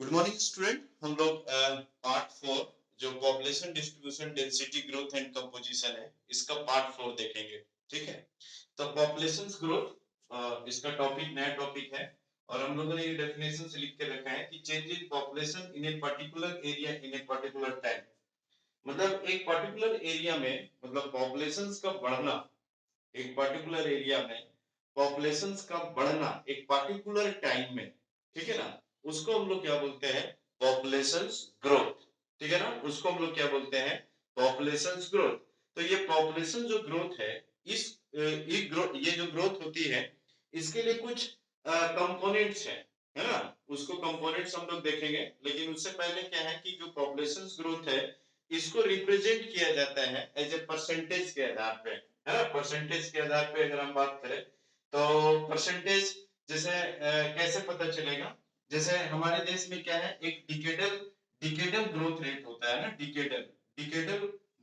Good morning student. हम लोग part 4 जो population distribution density growth and composition है इसका पार्ट 4 देखेंगे। ठीक है, तो पॉपुलेशन ग्रोथ इसका टॉपिक नया टॉपिक है और हम लोगों ने ये डेफिनेशन से लिख के रखा है कि change in population in a particular area in a particular time. मतलब एक पर्टिकुलर एरिया में मतलब पॉपुलेशंस का बढ़ना, एक पर्टिकुलर एरिया में पॉपुलेशंस का बढ़ना एक पर्टिकुलर टाइम में, ठीक है ना, उसको हम लोग क्या बोलते हैं? Populations growth. ठीक है ना, उसको हम लोग क्या बोलते हैं? Populations growth. तो ये पॉपुलेशन जो ग्रोथ है, ये जो ग्रोथ होती है इसके लिए कुछ कंपोनेंट्स है ना, उसको कंपोनेंट्स हम लोग देखेंगे। लेकिन उससे पहले क्या है कि जो पॉपुलेशंस ग्रोथ है इसको रिप्रेजेंट किया जाता है एज ए परसेंटेज के आधार पे, है ना। परसेंटेज के आधार पे अगर हम बात करें तो परसेंटेज जैसे कैसे पता चलेगा? जैसे हमारे देश में क्या है, एक डिकेडल डिकेडल ग्रोथ रेट होता है ना। डिकेडल डिकेडल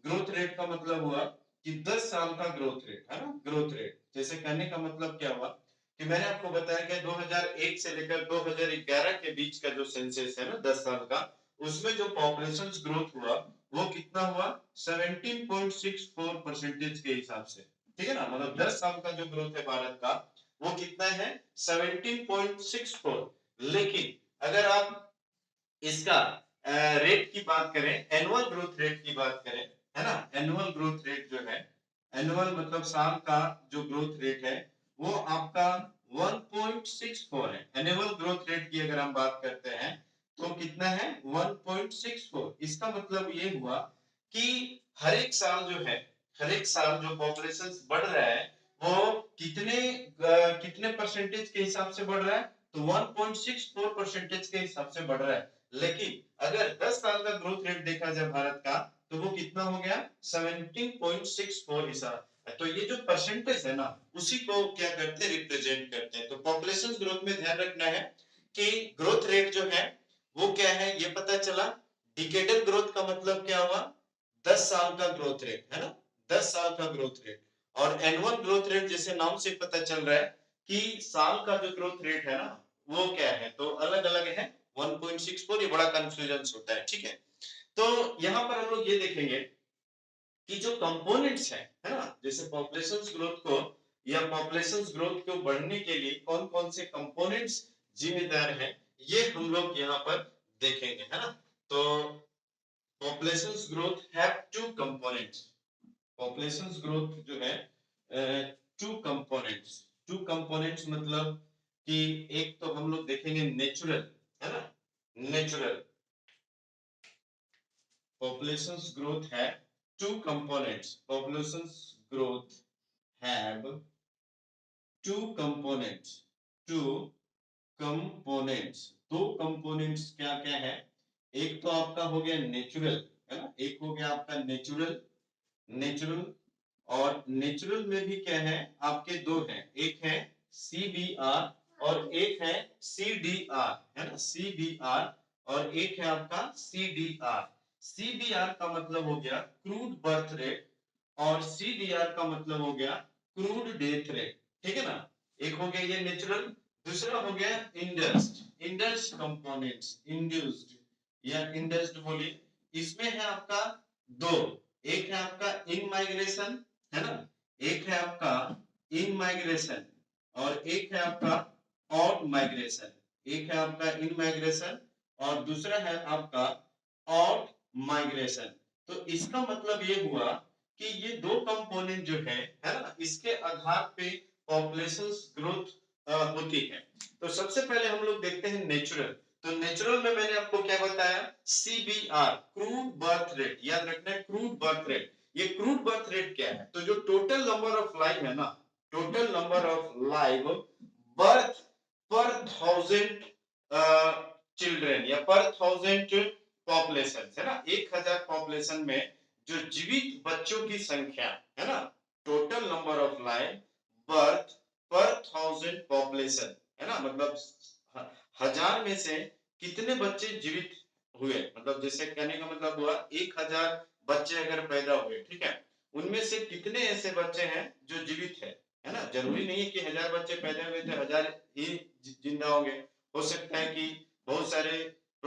ग्रोथ रेट का मतलब हुआ कि 10 साल का ग्रोथ रेट, है ना। ग्रोथ रेट जैसे कहने का मतलब क्या हुआ कि मैंने आपको बताया कि 2001 से लेकर 2011 के बीच का जो सेंसस है ना 10 साल का, उसमें जो पॉपुलेशन ग्रोथ हुआ वो कितना हुआ? 17.64 परसेंटेज के हिसाब से। ठीक है ना, मतलब 10 साल का जो ग्रोथ है भारत का वो कितना है? 17.64। लेकिन अगर आप इसका रेट की बात करें, एनुअल ग्रोथ रेट की बात करें, है ना, एनुअल ग्रोथ रेट जो है, एनुअल मतलब साल का जो ग्रोथ रेट है वो आपका 1.64 है। एनुअल ग्रोथ रेट की अगर हम बात करते हैं तो कितना है? 1.64। इसका मतलब ये हुआ कि हर एक साल जो है, हर एक साल जो पॉपुलेशन बढ़ रहा है वो कितने परसेंटेज के हिसाब से बढ़ रहा है? तो 1.64 परसेंटेज के हिसाब से बढ़ रहा है। लेकिन अगर 10 साल का ग्रोथ रेट देखा जाए भारत का तो वो कितना हो गया? 17.64 हिसाब। तो ये जो परसेंटेज है ना उसी को क्या करते हैं? रिप्रेजेंट करते हैं। तो पॉपुलेशन ग्रोथ में ध्यान रखना है कि ग्रोथ रेट जो है वो क्या है ये पता चला। डिकेडल ग्रोथ का मतलब क्या हुआ? 10 साल का ग्रोथ रेट, है ना, 10 साल का ग्रोथ रेट। और एनुअल ग्रोथ रेट जैसे नाम से पता चल रहा है कि साल का जो ग्रोथ रेट है ना वो क्या है, तो अलग अलग है। 1.64 ये बड़ा कंफ्यूजन होता है। ठीक है, तो यहां पर हम लोग ये देखेंगे कि जो कंपोनेंट्स है ना, जैसे पॉपुलेशन ग्रोथ को या पॉपुलेशन ग्रोथ को बढ़ने के लिए कौन कौन से कंपोनेंट्स जिम्मेदार हैं ये हम लोग यहाँ पर देखेंगे, है ना। तो population growth have two components. Population growth जो है टू कंपोनेंट्स, टू कंपोनेंट्स मतलब कि एक तो हम लोग देखेंगे नेचुरल, है ना, natural. populations growth have two components. Populations growth have two components. Two components. दो components क्या क्या है? एक तो आपका हो गया नेचुरल, है ना, एक हो गया आपका नेचुरल। नेचुरल और नेचुरल में भी क्या है आपके? दो हैं, एक है CBR और एक है CDR, है ना, CBR और एक है आपका CDR। CBR का मतलब हो गया क्रूड बर्थ रेट और CDR का मतलब हो गया क्रूड डेथ रेट। ठीक है ना, एक हो गया ये नेचुरल, दूसरा हो गया इंडस्ड। इंडस्ड कंपोनेंट्स, इंड्यूस्ड या इंडस्ड बोलिए, इसमें है आपका दो। एक है आपका इन माइग्रेशन, है ना, एक है आपका इन माइग्रेशन और एक है आपका आउट माइग्रेशन। एक है आपका इन माइग्रेशन और दूसरा है आपका आउट माइग्रेशन। तो इसका मतलब ये हुआ कि ये दो कंपोनेंट जो है ना, इसके आधार पे पॉपुलेशन ग्रोथ होती है। तो सबसे पहले हम लोग देखते हैं नेचुरल। तो नेचुरल में मैंने आपको क्या बताया? CBR क्रूड बर्थ रेट, याद रखना है क्रूड बर्थ रेट। ये क्रूड बर्थ रेट क्या है? तो जो टोटल नंबर ऑफ लाइव है ना, total number of live birth पर 1000 चिल्ड्रन या पर 1000 पॉपुलेशन, है ना, 1000 पॉपुलेशन में जो जीवित बच्चों की संख्या है ना, total number of live birth पर 1000 पॉपुलेशन, है ना, मतलब हजार में से कितने बच्चे जीवित हुए। मतलब जैसे कहने का मतलब हुआ 1000 बच्चे अगर पैदा हुए, ठीक है, उनमें से कितने ऐसे बच्चे हैं जो जीवित है ना। जरूरी नहीं है कि 1000 बच्चे पैदा हुए थे 1000 ही जिंदा होंगे। हो सकता है कि बहुत सारे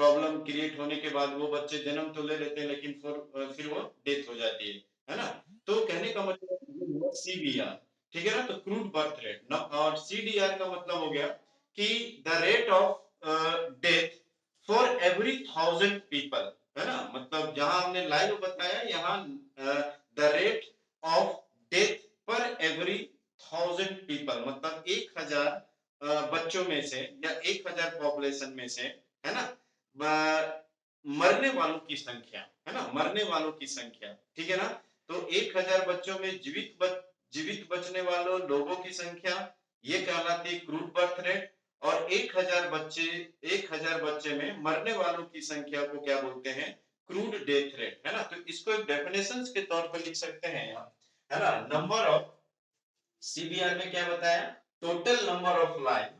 प्रॉब्लम क्रिएट होने के बाद वो बच्चे जन्म तो ले लेते हैं लेकिन फिर वो डेथ हो जाती है ना। तो कहने का मतलब सीबीआर, ठीक है ना। तो क्रूड बर्थ रेट और सीडीआर का मतलब हो गया कि the rate of death for every 1000 people, है ना। मतलब जहां हमने लाइव बताया, यहाँ द रेट ऑफ डेथ पर एवरी 1000 पीपल, मतलब 1000 बच्चों में से या 1000 पॉपुलेशन में से, है ना, मरने वालों की संख्या, है ना, मरने वालों की संख्या, ठीक है ना। तो 1000 बच्चों में जीवित बचने वालों लोगों की संख्या, ये कहलाती है क्रूड बर्थ रेट। और 1000 बच्चे में मरने वालों की संख्या को क्या बोलते हैं, क्रूड डेथ रेट, है ना। तो इसको एक डेफिनेशन के तौर पर लिख सकते हैं यहाँ, है ना। नंबर ऑफ, सीबीआर में क्या बताया, टोटल नंबर ऑफ लाइफ,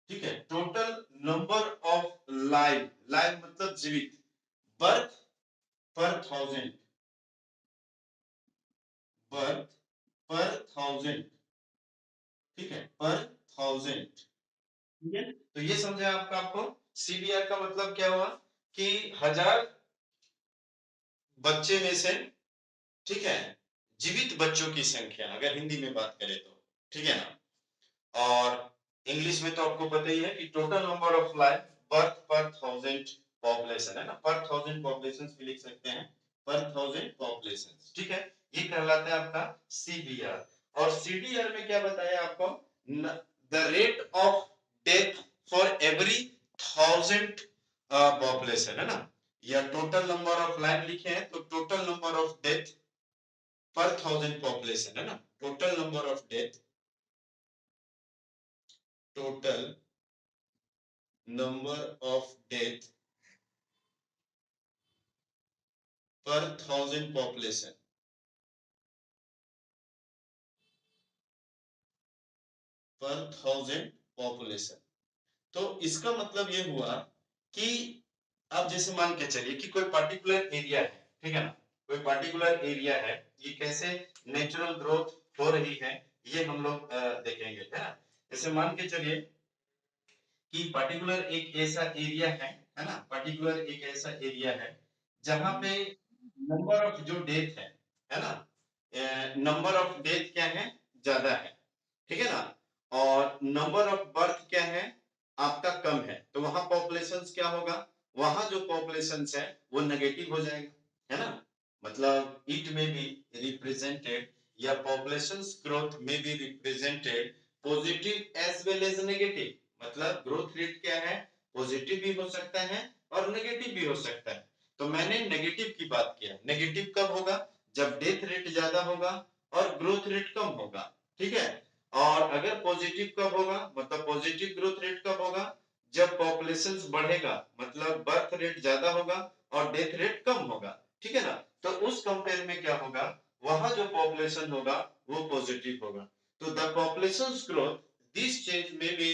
ठीक है, total number of life, life मतलब जीवित, बर्थ पर 1000, बर्थ पर 1000, ठीक है, पर 1000, ठीक है। तो ये समझे आपको सीबीआर का मतलब क्या हुआ कि 1000 बच्चे में से, ठीक है, जीवित बच्चों की संख्या, अगर हिंदी में बात करें तो, ठीक है ना। और इंग्लिश में तो आपको पता ही है कि total number of life birth पर 1000 पॉपुलेशन, है ना। पर 1000 पॉपुलेशन भी लिख सकते हैं, पर 1000 पॉपुलेशन, ठीक है। ये कहलाता है आपका सीबीआर। और सीडीआर में क्या बताया आपको, the rate of death for every 1000 population, है ना। या टोटल नंबर ऑफ लाइफ लिखे हैं तो टोटल नंबर ऑफ डेथ पर 1000 पॉपुलेशन, है ना। Total number of death, total number of death पर 1000 पॉपुलेशन, पर 1000 पॉपुलेशन। तो इसका मतलब ये हुआ कि अब जैसे मान के चलिए कि कोई पर्टिकुलर एरिया है, ठीक है ना, कोई पर्टिकुलर एरिया है, ये कैसे नेचुरल ग्रोथ हो रही है ये हम लोग देखेंगे, है ना। जैसे मान के चलिए कि पर्टिकुलर एक ऐसा एरिया है ना, पर्टिकुलर एक ऐसा एरिया है जहां पे नंबर ऑफ जो डेथ है ना, नंबर ऑफ डेथ क्या है, ज्यादा है, ठीक है ना। और नंबर ऑफ बर्थ क्या है, आपका कम है, तो वहां पॉपुलेशन क्या होगा, वहां जो पॉपुलेशन है वो नेगेटिव हो जाएगा, है ना। मतलब इट में बी रिप्रेजेंटेड, या पॉपुलेशन ग्रोथ में be represented positive as well as negative. मतलब ग्रोथ रेट क्या है, पॉजिटिव भी हो सकता है और नेगेटिव भी हो सकता है। तो मैंने नेगेटिव की बात किया, नेगेटिव कब होगा, जब डेथ रेट ज्यादा होगा और ग्रोथ रेट कम होगा, ठीक है। और अगर पॉजिटिव कब होगा, मतलब पॉजिटिव ग्रोथ रेट कब होगा, जब पॉपुलेशन बढ़ेगा, मतलब बर्थ रेट ज्यादा होगा और डेथ रेट कम होगा, ठीक है ना। तो उस कंपेयर में क्या होगा, वहां जो पॉपुलेशन होगा वो पॉजिटिव होगा। तो the population growth, this change may be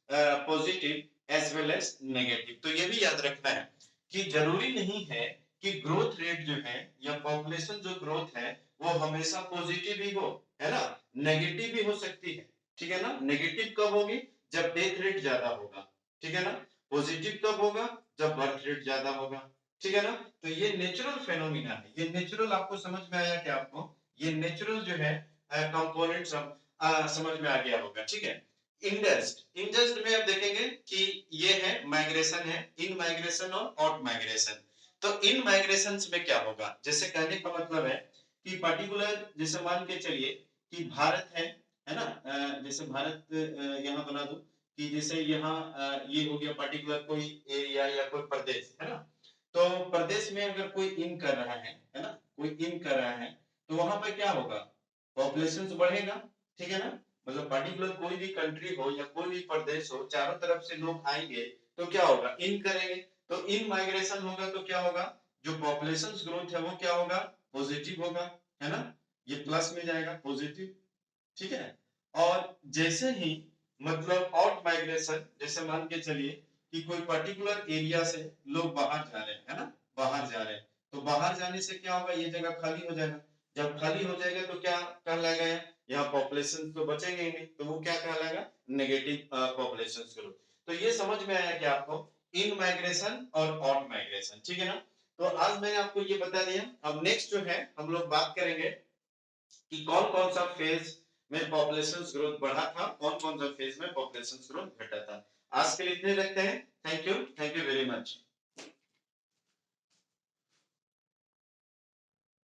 positive as well as negative. तो ये भी याद रखना है कि जरूरी नहीं है कि ग्रोथ रेट जो है या पॉपुलेशन जो ग्रोथ है वो हमेशा पॉजिटिव ही हो, है ना, नेगेटिव भी हो सकती है, ठीक है ना। नेगेटिव कब होगी, जब डेथ रेट ज्यादा होगा, ठीक है ना। पॉजिटिव कब होगा, जब बर्थ रेट ज्यादा होगा, ठीक है ना। तो ये नेचुरल फेनोमिना है, ये नेचुरल, आपको समझ में आया क्या, आपको ये नेचुरल जो है कंपोनेंट सब समझ में आ गया होगा, ठीक है। इंडस्ट, इंडस्ट में अब देखेंगे कि ये है माइग्रेशन, है इन माइग्रेशन और आउट माइग्रेशन। तो इन माइग्रेशन में क्या होगा, जैसे कहने का मतलब है कि पर्टिकुलर, जैसे मान के चलिए कि भारत है ना, जैसे भारत यहाँ बना दो कि जैसे यहाँ ये हो गया पर्टिकुलर कोई एरिया या कोई प्रदेश, है ना। तो प्रदेश में अगर कोई इन कर रहा है ना, कोई इन कर रहा है, तो वहां पे क्या होगा, पॉपुलेशन बढ़ेगा, ठीक है ना। मतलब पर्टिकुलर कोई भी कंट्री हो या कोई भी प्रदेश हो, चारों तरफ से लोग आएंगे तो क्या होगा, इन करेंगे, तो इन माइग्रेशन होगा तो क्या होगा, जो पॉपुलेशन ग्रोथ है वो क्या होगा, पॉजिटिव होगा, है ना। ये प्लस में जाएगा, पॉजिटिव, ठीक है। और जैसे ही मतलब आउट माइग्रेशन, जैसे मान के चलिए कि कोई पर्टिकुलर एरिया से लोग बाहर जा रहे हैं, है ना, बाहर जा रहे हैं, तो बाहर जाने से क्या होगा, ये जगह खाली हो जाएगा। जब खाली हो जाएगा तो क्या कहलाएगा, यहाँ पॉपुलेशन तो बचेंगे ही नहीं, तो वो क्या कहलाएगा, नेगेटिव पॉपुलेशन ग्रोथ। तो ये समझ में आया कि आपको इन माइग्रेशन और आउट माइग्रेशन, ठीक है ना। तो आज मैंने आपको ये बता दिया। अब नेक्स्ट जो है हम लोग बात करेंगे कि कौन कौन सा फेज में पॉपुलेशन ग्रोथ बढ़ा था, कौन कौन सा फेज में पॉपुलेशन ग्रोथ घटा था। आज के लिए इतने रखते हैं। Thank you very much.